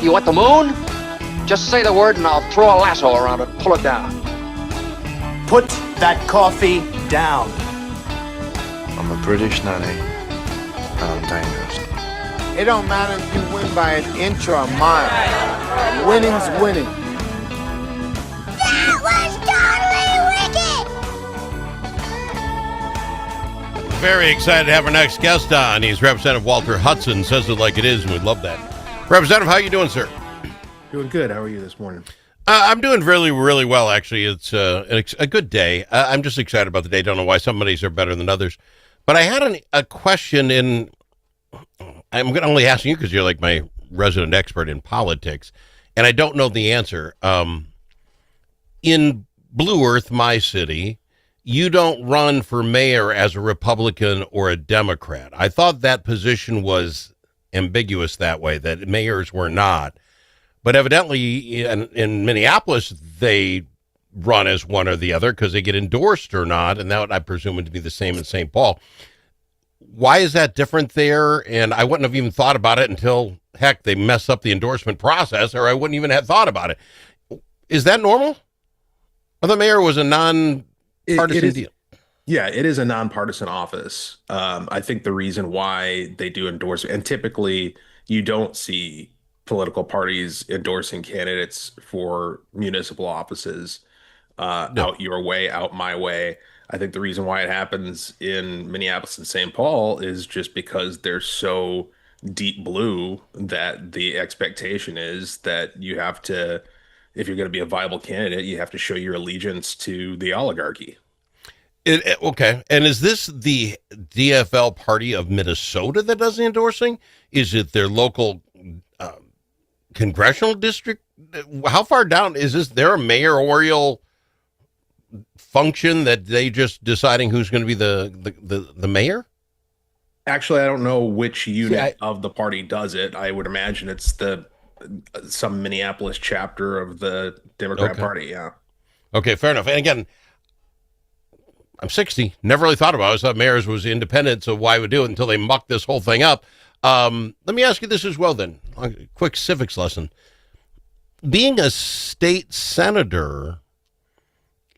You want the moon? Just say the word and I'll throw a lasso around it and pull it down. Put that coffee down. I'm a British nanny, and I'm dangerous. It don't matter if you win by an inch or a mile. Winning's winning. That was totally wicked! Very excited to have our next guest on. He's Representative Walter Hudson. Says it like it is, and we love that. Representative, how you doing, sir? Doing good. How are you this morning? I'm doing really, really well, actually. It's a good day. I'm just excited about the day. Don't know why some days are better than others. But I had a question I'm going to only ask you because you're like my resident expert in politics, and I don't know the answer. In Blue Earth, my city, you don't run for mayor as a Republican or a Democrat. I thought that position was ambiguous that way, that mayors were not. But evidently in Minneapolis, they run as one or the other because they get endorsed or not. And that I presume would be the same in St. Paul. Why is that different there? And I wouldn't have even thought about it until, heck, they mess up the endorsement process, or I wouldn't even have thought about it. Is that normal? Well, the mayor was a non-partisan deal. Yeah, it is a nonpartisan office. I think the reason why they do endorse, and typically you don't see political parties endorsing candidates for municipal offices out your way, out my way. I think the reason why it happens in Minneapolis and St. Paul is just because they're so deep blue that the expectation is that you have to, if you're going to be a viable candidate, you have to show your allegiance to the oligarchy. Okay. And is this the DFL party of Minnesota that does the endorsing? Is it their local congressional district? How far down is this? There a mayoral function that they just deciding who's going to be the mayor? Actually, I don't know which unit of the party does it. I would imagine it's some Minneapolis chapter of the Democrat Party. Yeah. Okay, fair enough. And again, I'm 60. Never really thought about it. I thought mayors was independent, so why would do it until they mucked this whole thing up? Let me ask you this as well, then. A quick civics lesson. Being a state senator,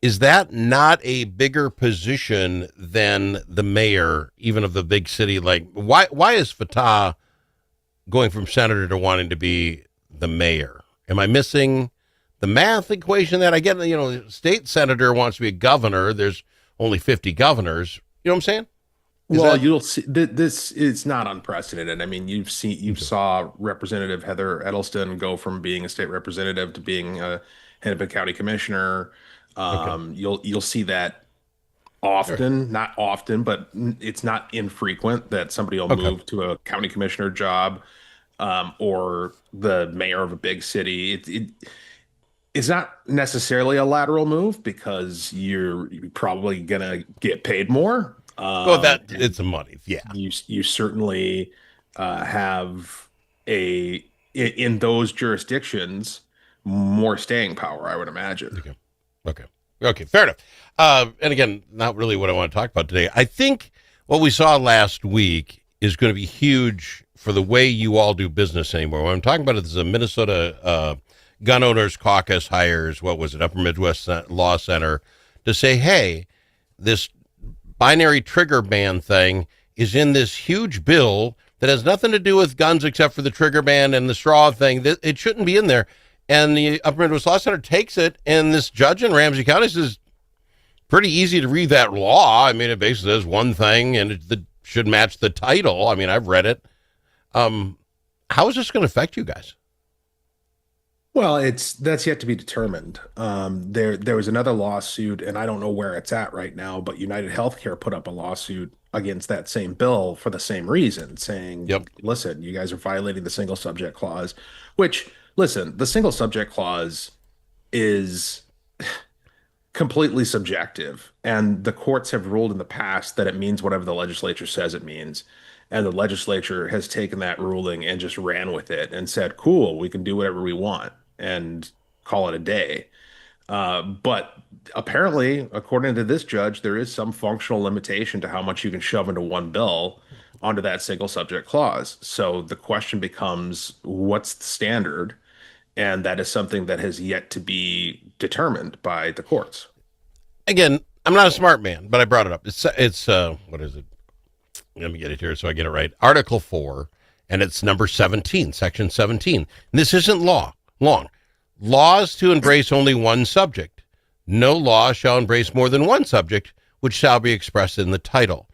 is that not a bigger position than the mayor, even of the big city? Like, why is Fatah going from senator to wanting to be the mayor? Am I missing the math equation that I get? State senator wants to be a governor. There's only 50 governors. You know what I'm saying? You'll see this is not unprecedented. I mean, you saw Representative Heather Edelston go from being a state representative to being a Hennepin County commissioner. You'll see that often, not often, but it's not infrequent that somebody will move to a county commissioner job or the mayor of a big city. It's not necessarily a lateral move because you're probably gonna get paid more. It's a money. Yeah, you certainly have in those jurisdictions more staying power, I would imagine. Okay, fair enough. And again, not really what I want to talk about today. I think what we saw last week is going to be huge for the way you all do business anymore. What I'm talking about is the Minnesota Gun Owners Caucus hires, Upper Midwest Law Center, to say, hey, this binary trigger ban thing is in this huge bill that has nothing to do with guns except for the trigger ban and the straw thing. It shouldn't be in there. And the Upper Midwest Law Center takes it, and this judge in Ramsey County says, pretty easy to read that law. I mean, it basically says one thing, and it should match the title. I mean, I've read it. How is this going to affect you guys? Well, that's yet to be determined. There was another lawsuit, and I don't know where it's at right now, but United Healthcare put up a lawsuit against that same bill for the same reason, saying, listen, you guys are violating the single subject clause, which, listen, the single subject clause is completely subjective, and the courts have ruled in the past that it means whatever the legislature says it means. And the legislature has taken that ruling and just ran with it and said, cool, we can do whatever we want and call it a day. But apparently, according to this judge, there is some functional limitation to how much you can shove into one bill. onto that single subject clause. So the question becomes, what's the standard? And that is something that has yet to be determined by the courts. Again, I'm not a smart man, but I brought it up. It's what is it? Let me get it here so I get it right. Article 4, and it's number 17, section 17. And this isn't long. Laws to embrace only one subject. No law shall embrace more than one subject, which shall be expressed in the title.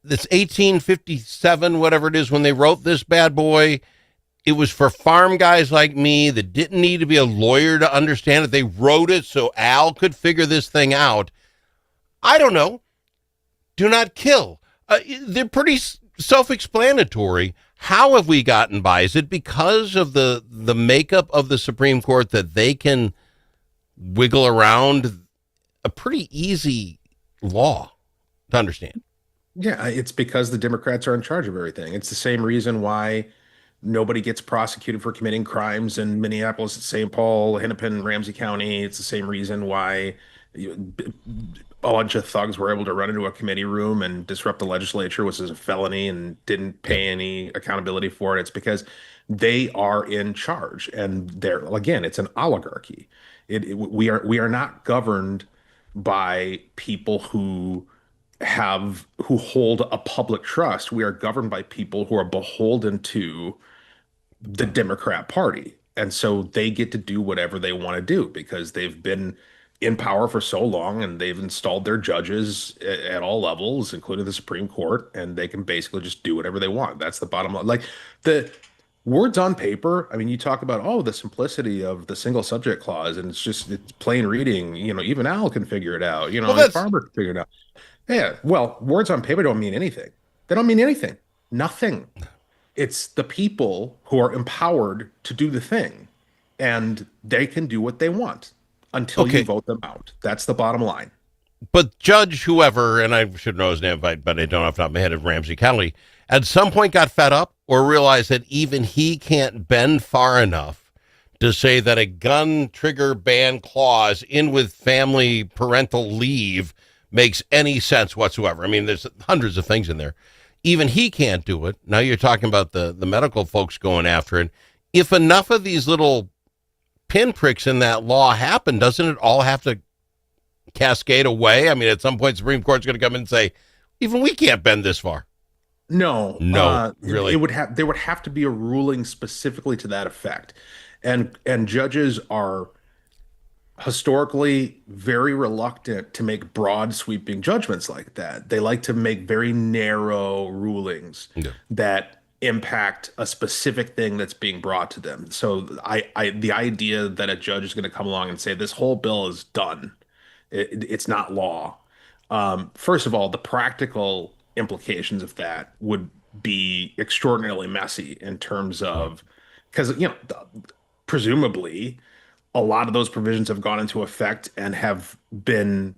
This 1857, whatever it is, when they wrote this bad boy, it was for farm guys like me that didn't need to be a lawyer to understand it. They wrote it so Al could figure this thing out. I don't know. Do not kill. They're pretty self-explanatory. How have we gotten by? Is it because of the makeup of the Supreme Court that they can wiggle around a pretty easy law to understand? Yeah, it's because the Democrats are in charge of everything. It's the same reason why nobody gets prosecuted for committing crimes in Minneapolis, St. Paul, Hennepin, Ramsey County. It's the same reason why a bunch of thugs were able to run into a committee room and disrupt the legislature, which is a felony, and didn't pay any accountability for it. It's because they are in charge, and they're, again, it's an oligarchy. We are not governed by people who hold a public trust. We are governed by people who are beholden to the Democrat Party. And so they get to do whatever they want to do because they've been in power for so long and they've installed their judges at all levels, including the Supreme Court, and they can basically just do whatever they want. That's the bottom line. Like the words on paper, I mean, you talk about, the simplicity of the single subject clause, and it's plain reading. Even Al can figure it out. A farmer can figure it out. Yeah, well, words on paper don't mean anything. They don't mean anything. Nothing. It's the people who are empowered to do the thing, and they can do what they want until you vote them out. That's the bottom line. But Judge whoever, and I should know his name, but I don't off the top of my head, of Ramsey County, at some point got fed up or realized that even he can't bend far enough to say that a gun trigger ban clause in with family parental leave makes any sense whatsoever. I mean, there's hundreds of things in there. Even he can't do it. Now you're talking about the medical folks going after it. If enough of these little pinpricks in that law happen, doesn't it all have to cascade away? I mean, at some point, the Supreme Court's going to come in and say, even we can't bend this far. No, really. There would have to be a ruling specifically to that effect. And judges are historically very reluctant to make broad sweeping judgments like that. They like to make very narrow rulings that impact a specific thing that's being brought to them. So the idea that a judge is going to come along and say this whole bill is done, it's not law. First of all, the practical implications of that would be extraordinarily messy in terms of, because presumably a lot of those provisions have gone into effect and have been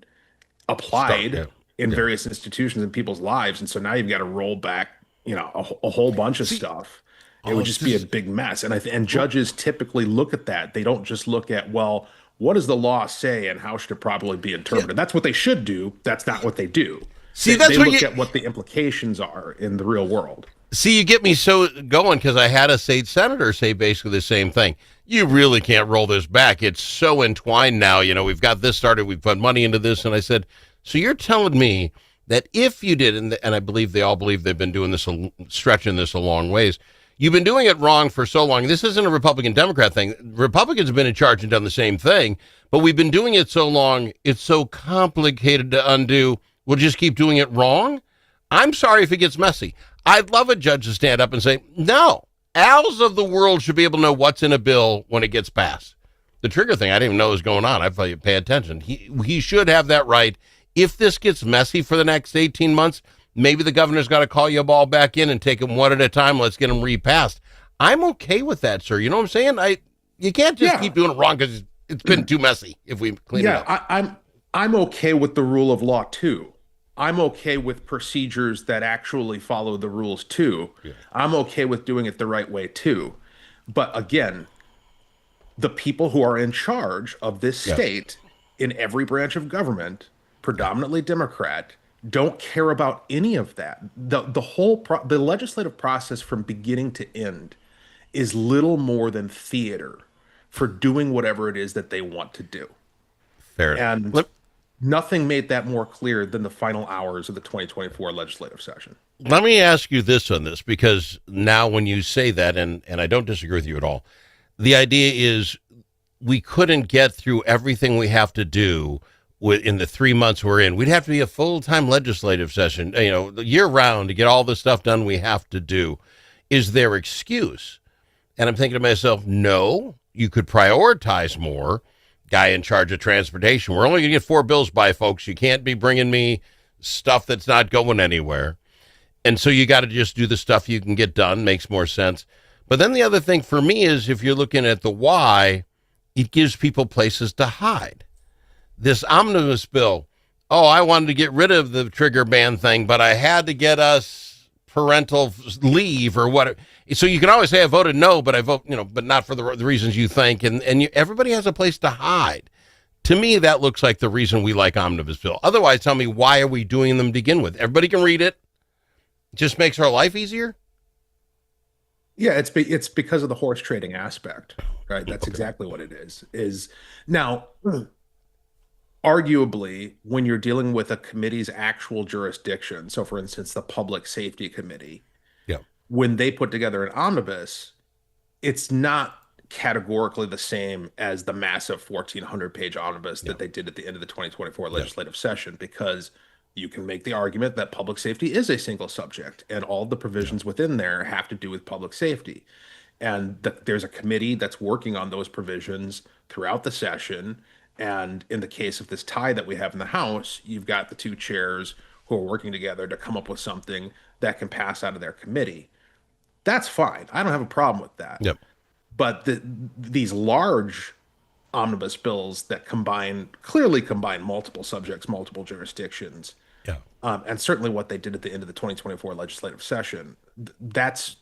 applied in various institutions in people's lives. And so now you've got to roll back, a whole bunch of stuff. It would just be a big mess. And judges typically look at that. They don't just look at, well, what does the law say and how should it properly be interpreted? That's what they should do. That's not what they do. See, they look at what the implications are in the real world. See, you get me so going because I had a state senator say basically the same thing. You really can't roll this back. It's so entwined now. We've got this started. We've put money into this. And I said, so you're telling me that if you did, and I believe they all believe they've been doing this, stretching this a long ways, you've been doing it wrong for so long. This isn't a Republican-Democrat thing. Republicans have been in charge and done the same thing, but we've been doing it so long, it's so complicated to undo. We'll just keep doing it wrong? I'm sorry if it gets messy. I'd love a judge to stand up and say, no, Al's of the world should be able to know what's in a bill when it gets passed. The trigger thing, I didn't even know was going on. I thought you'd pay attention. He should have that right. If this gets messy for the next 18 months, maybe the governor's got to call you all back in and take them one at a time. Let's get them repassed. I'm okay with that, sir. You know what I'm saying? You can't just keep doing it wrong because it's been too messy if we clean it up. Yeah, I'm okay with the rule of law, too. I'm okay with procedures that actually follow the rules, too. Yeah. I'm okay with doing it the right way, too. But again, the people who are in charge of this state in every branch of government, predominantly Democrat, don't care about any of that. The legislative process from beginning to end is little more than theater for doing whatever it is that they want to do. Fair And enough. nothing made that more clear than the final hours of the 2024 legislative session. Let me ask you this on this, because now when you say that, and I don't disagree with you at all, the idea is we couldn't get through everything we have to do in the 3 months we're in. We'd have to be a full-time legislative session, year round to get all the stuff done we have to do. Is their excuse? And I'm thinking to myself, no, you could prioritize more. Guy in charge of transportation, we're only going to get 4 bills by, folks. You can't be bringing me stuff that's not going anywhere. And so you got to just do the stuff you can get done. Makes more sense. But then the other thing for me is, if you're looking at the why, it gives people places to hide. This omnibus bill, I wanted to get rid of the trigger ban thing, but I had to get us parental leave or what. So you can always say I voted no, but I vote, but not for the reasons you think. And everybody has a place to hide. To me, that looks like the reason we like omnibus bill. Otherwise, tell me, why are we doing them to begin with? Everybody can read it. Just makes our life easier. Yeah, it's because of the horse trading aspect, right? That's exactly what it is. Is now, arguably, when you're dealing with a committee's actual jurisdiction, so for instance, the Public Safety Committee, when they put together an omnibus, it's not categorically the same as the massive 1,400-page omnibus that they did at the end of the 2024 legislative session, because you can make the argument that public safety is a single subject, and all the provisions within there have to do with public safety. And there's a committee that's working on those provisions throughout the session. And in the case of this tie that we have in the House, you've got the 2 chairs who are working together to come up with something that can pass out of their committee. That's fine. I don't have a problem with that. Yep. But these large omnibus bills that clearly combine multiple subjects, multiple jurisdictions, and certainly what they did at the end of the 2024 legislative session, that's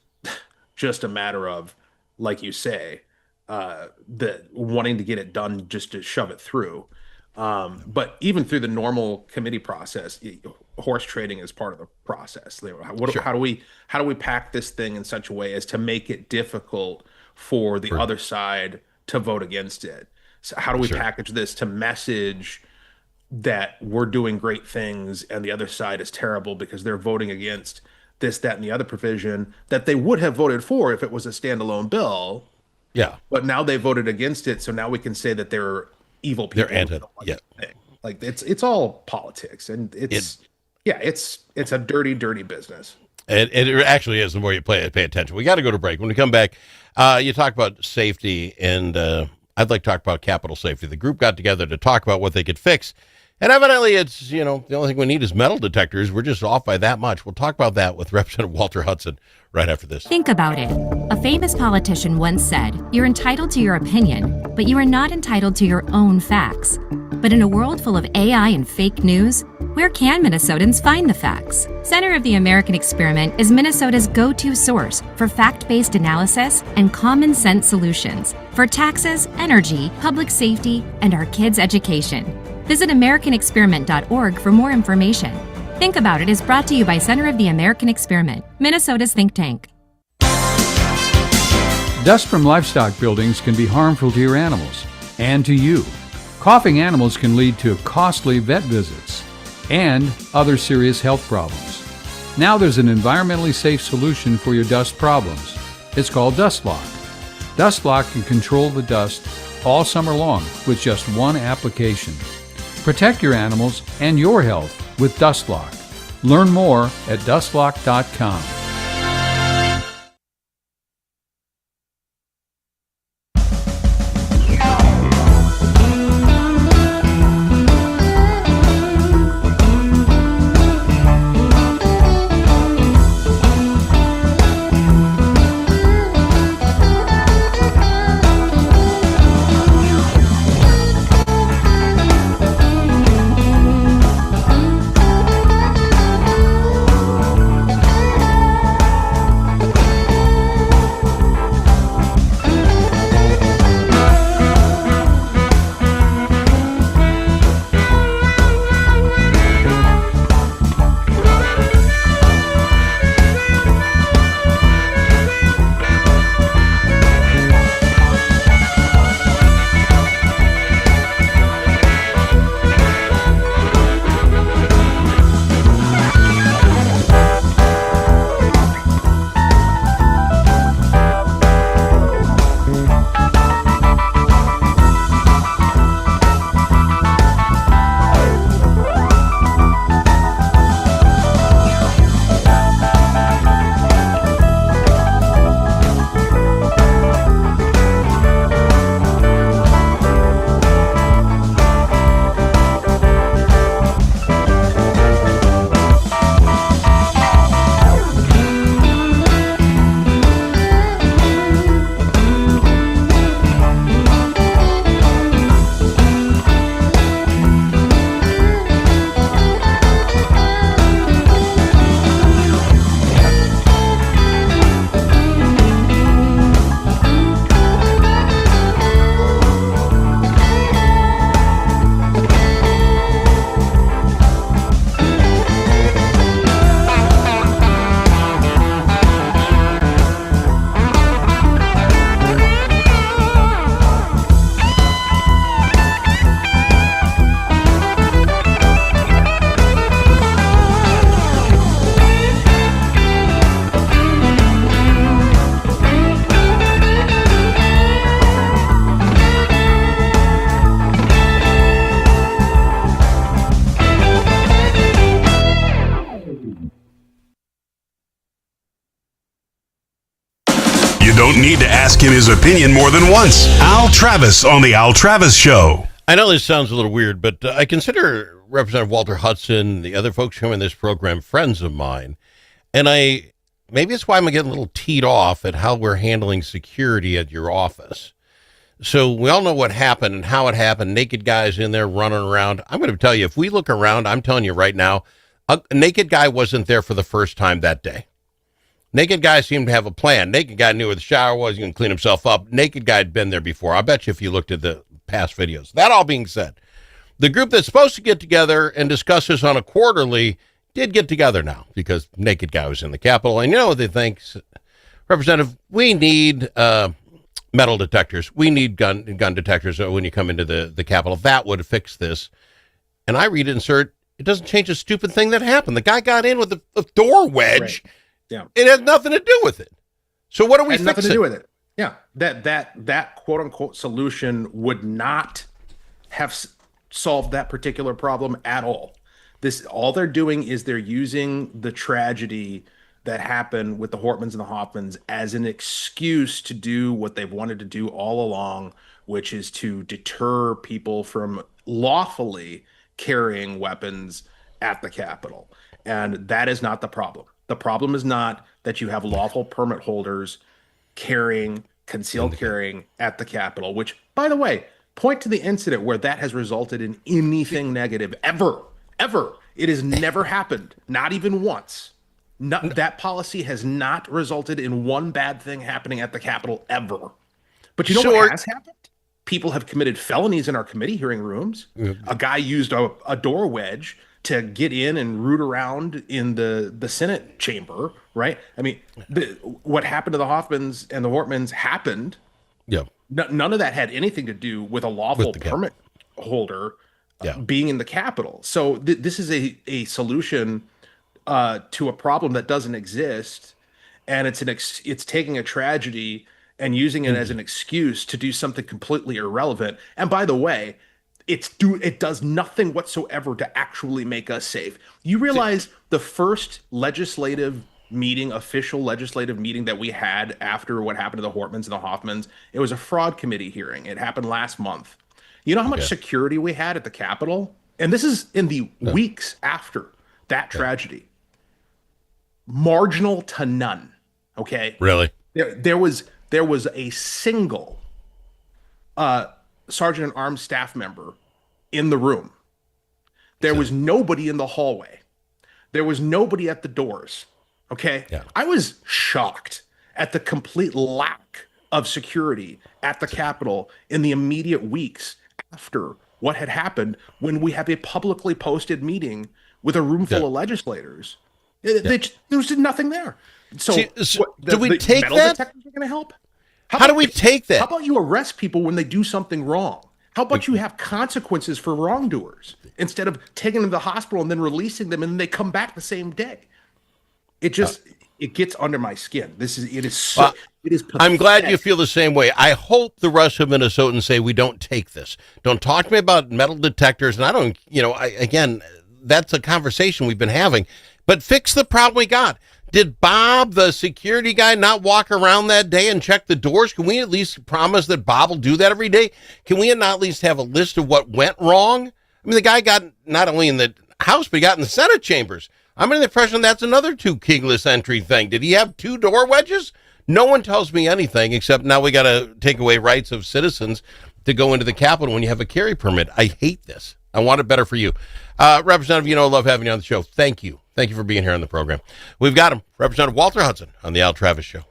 just a matter of, like you say, the wanting to get it done just to shove it through. But even through the normal committee process, horse trading is part of the process. How do we pack this thing in such a way as to make it difficult for the other side to vote against it? So how do we package this to message that we're doing great things and the other side is terrible because they're voting against this, that, and the other provision that they would have voted for if it was a standalone bill? Yeah. But now they voted against it, so now we can say that they're evil people. They're anti. Yeah. Like it's all politics, and it's a dirty, dirty business. It actually is. The more you pay attention. We got to go to break. When we come back, you talk about safety, and I'd like to talk about Capitol safety. The group got together to talk about what they could fix, and evidently it's, the only thing we need is metal detectors. We're just off by that much. We'll talk about that with Representative Walter Hudson right after this. Think about it. A famous politician once said, "You're entitled to your opinion, but you are not entitled to your own facts." But in a world full of AI and fake news, where can Minnesotans find the facts? Center of the American Experiment is Minnesota's go-to source for fact-based analysis and common sense solutions for taxes, energy, public safety, and our kids' education. Visit AmericanExperiment.org for more information. Think About It is brought to you by Center of the American Experiment, Minnesota's think tank. Dust from livestock buildings can be harmful to your animals and to you. Coughing animals can lead to costly vet visits and other serious health problems. Now there's an environmentally safe solution for your dust problems. It's called Dust Lock. Dust Lock can control the dust all summer long with just one application. Protect your animals and your health with Dust Lock. Learn more at dustlock.com. You don't need to ask him his opinion more than once. Al Travis on The Al Travis Show. I know this sounds a little weird, but I consider Representative Walter Hudson, the other folks who are in this program, friends of mine. And maybe it's why I'm getting a little teed off at how we're handling security at your office. So we all know what happened and how it happened. Naked guys in there running around. I'm going to tell you, if we look around, I'm telling you right now, a naked guy wasn't there for the first time that day. Naked guy seemed to have a plan. Naked guy knew where the shower was. He can clean himself up. Naked guy had been there before. I bet you if you looked at the past videos. That all being said, the group that's supposed to get together and discuss this on a quarterly did get together now because naked guy was in the Capitol. And you know what they think? Representative, we need metal detectors. We need gun detectors when you come into the Capitol. That would fix this. And I read it and sir, it doesn't change a stupid thing that happened. The guy got in with a door wedge. Right. Yeah. It had nothing to do with it. So what are we Had fixing? nothing to do with it. Yeah. That quote unquote solution would not have solved that particular problem at all. All they're doing is they're using the tragedy that happened with the Hortmans and the Hoffmans as an excuse to do what they've wanted to do all along, which is to deter people from lawfully carrying weapons at the Capitol. And that is not the problem. The problem is not that you have lawful permit holders concealed carrying at the Capitol, which, by the way, point to the incident where that has resulted in anything negative ever. It has never happened, not even once. That policy has not resulted in one bad thing happening at the Capitol ever. But you know what has happened? People have committed felonies in our committee hearing rooms. A guy used a door wedge to get in and root around in the Senate chamber, right? I mean, what happened to the Hoffmans and the Hortmans happened. Yeah. None of that had anything to do with a lawful permit holder being in the Capitol. So this is a solution to a problem that doesn't exist, and it's taking a tragedy and using it as an excuse to do something completely irrelevant. And by the way, it does nothing whatsoever to actually make us safe. You realize the first official legislative meeting that we had after what happened to the Hortmans and the Hoffmans, it was a fraud committee hearing. It happened last month. You know how much security we had at the Capitol? And this is in the weeks after that tragedy. Marginal to none. Okay. Really? There was a single Sergeant at Arms staff member in the room. There was nobody in the hallway. There was nobody at the doors. Okay. Yeah. I was shocked at the complete lack of security at the Capitol in the immediate weeks after what had happened when we have a publicly posted meeting with a room full of legislators. There was nothing there. So, do we take metal that? Detectors are going to help? How do we take that? How about you arrest people when they do something wrong? How about you have consequences for wrongdoers instead of taking them to the hospital and then releasing them and then they come back the same day? It just it gets under my skin. It is pathetic. I'm glad you feel the same way. I hope the rest of Minnesotans say we don't take this. Don't talk to me about metal detectors. And I don't, again, that's a conversation we've been having. But fix the problem we got. Did Bob, the security guy, not walk around that day and check the doors? Can we at least promise that Bob will do that every day? Can we not at least have a list of what went wrong? I mean, the guy got not only in the House, but he got in the Senate chambers. I'm under the impression that's another keyless entry thing. Did he have 2 door wedges? No one tells me anything except now we got to take away rights of citizens to go into the Capitol when you have a carry permit. I hate this. I want it better for you. Representative, I love having you on the show. Thank you. Thank you for being here on the program. We've got him, Representative Walter Hudson on the Al Travis Show.